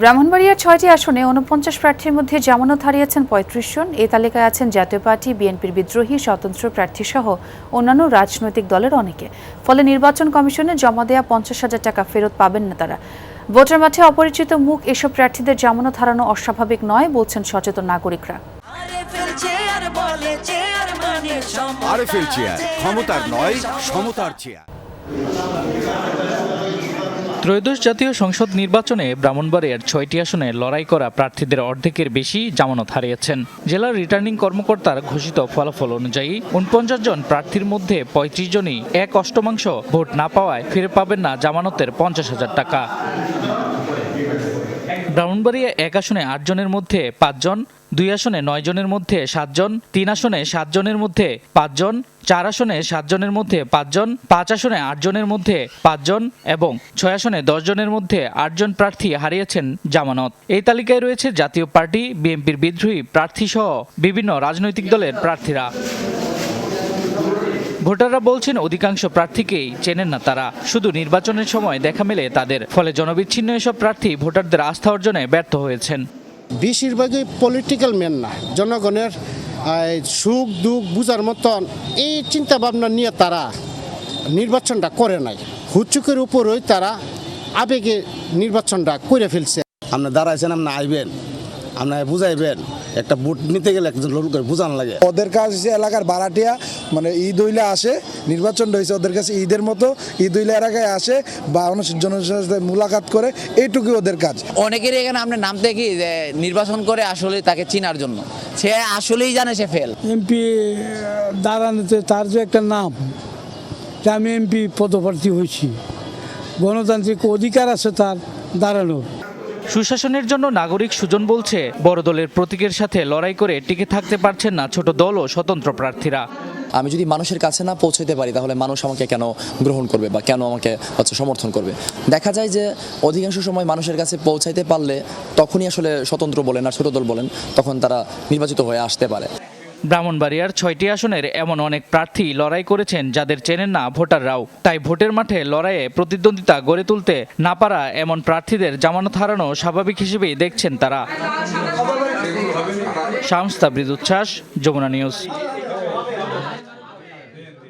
ব্রাহ্মণবাড়িয়ার ৬টি আসনে ৪৯ প্রার্থীর মধ্যে জামানত হারিয়েছেন ৩৫ জন। এই তালিকায় আছেন জাতীয় পার্টি, বিএনপির বিদ্রোহী, স্বতন্ত্র প্রার্থী সহ অন্যান্য রাজনৈতিক দলের অনেকে। ফলে নির্বাচন কমিশনে জমা দেয়া ৫০,০০০ টাকা ফেরত পাবেন না তারা। ভোটের মাঠে অপরিচিত মুখ এসব প্রার্থীদের জামানত হারানো অস্বাভাবিক নয় বলছেন সচেতন নাগরিকরা। আরএফএল চেয়ার, ক্ষমতার নয় সমতার চেয়ার। ত্রয়োদশ জাতীয় সংসদ নির্বাচনে ব্রাহ্মণবাড়িয়ার ৬টি আসনে লড়াই করা প্রার্থীদের অর্ধেকের বেশি জামানত হারিয়েছেন। জেলার রিটার্নিং কর্মকর্তার ঘোষিত ফলাফল অনুযায়ী ৪৯ জন প্রার্থীর মধ্যে ৩৫ জনই ১/৮ ভোট না পাওয়ায় ফিরে পাবেন না জামানতের ৫০,০০০ টাকা। ব্রাহ্মণবাড়িয়া ১ আসনে ৮ জনের মধ্যে ৫ জন, ২ আসনে ৯ জনের মধ্যে ৭ জন, ৩ আসনে ৭ জনের মধ্যে ৫ জন, ৪ আসনে ৭ জনের মধ্যে ৫ জন, ৫ আসনে ৮ জনের মধ্যে ৫ জন এবং ৬ আসনে ১০ জনের মধ্যে ৮ জন প্রার্থী হারিয়েছেন জামানত। এই তালিকায় রয়েছে জাতীয় পার্টি, বিএনপির বিদ্রোহী প্রার্থী সহ বিভিন্ন রাজনৈতিক দলের প্রার্থীরা। ভোটাররা বলছেন অধিকাংশ প্রার্থীকেই চেনেন না তারা, শুধু নির্বাচনের সময় দেখা মেলে তাদের। ফলে জনবিচ্ছিন্ন এসব প্রার্থী ভোটারদের আস্থা অর্জনে ব্যর্থ হয়েছেন। বেশিরভাগই পলিটিক্যাল ম্যান না, জনগণের সুখ দুঃখ বুঝার মতন এই চিন্তা ভাবনা নিয়ে তারা নির্বাচনটা করে নাই। হুচুকের উপরই তারা আবেগে নির্বাচনটা করে ফেলছে। আপনার দাঁড়াইছেন, আপনার আইবেন, আপনার বুঝাইবেন। একটা ভোট নিতে গেলে একজন লোকের বুঝান লাগে। ওদের কাজ হচ্ছে এলাকার ভাড়াটিয়া, মানে ঈদ হইলে আসে, নির্বাচনটা হয়েছে ওদের কাছে ঈদের মতো, ঈদ হইলে এলাকায় আসে বা জনের সাথে মুলাকাত করে, এইটুকুই ওদের কাজ। অনেকেরই এখানে আমরা নামতে কি নির্বাচন করে আসলে তাকে চিনার জন্য, সে আসলেই জানে সে ফেল। এমপি দাঁড়ানোতে তার যে একটা নাম যে আমি এমপি পদপ্রার্থী হয়েছি, গণতান্ত্রিক অধিকার আছে তার দাঁড়ানোর। সুশাসনের জন্য নাগরিক সুজন বলছে, বড় দলের প্রতীকের সাথে লড়াই করে টিকে থাকতে পারছেন না ছোট দল ও স্বতন্ত্র প্রার্থীরা। আমি যদি মানুষের কাছে না পৌঁছাতে পারি তাহলে মানুষ আমাকে কেন গ্রহণ করবে বা কেন আমাকে সমর্থন করবে? দেখা যায় যে অধিকাংশ সময় মানুষের কাছে পৌঁছাইতে পারলে তখনই আসলে স্বতন্ত্র বলেন আর ছোট দল বলেন তখন তারা নির্বাচিত হয়ে আসতে পারে। ব্রাহ্মণবাড়িয়ার ৬টি আসনের এমন অনেক প্রার্থী লড়াই করেছেন যাদের চেনেন না ভোটাররাও। তাই ভোটের মাঠে লড়াইয়ে প্রতিদ্বন্দ্বিতা গড়ে তুলতে না পারা এমন প্রার্থীদের জামানত হারানো স্বাভাবিক হিসেবেই দেখছেন তারা। শামস তাবরিজ উচ্ছ্বাস, যমুনা নিউজ।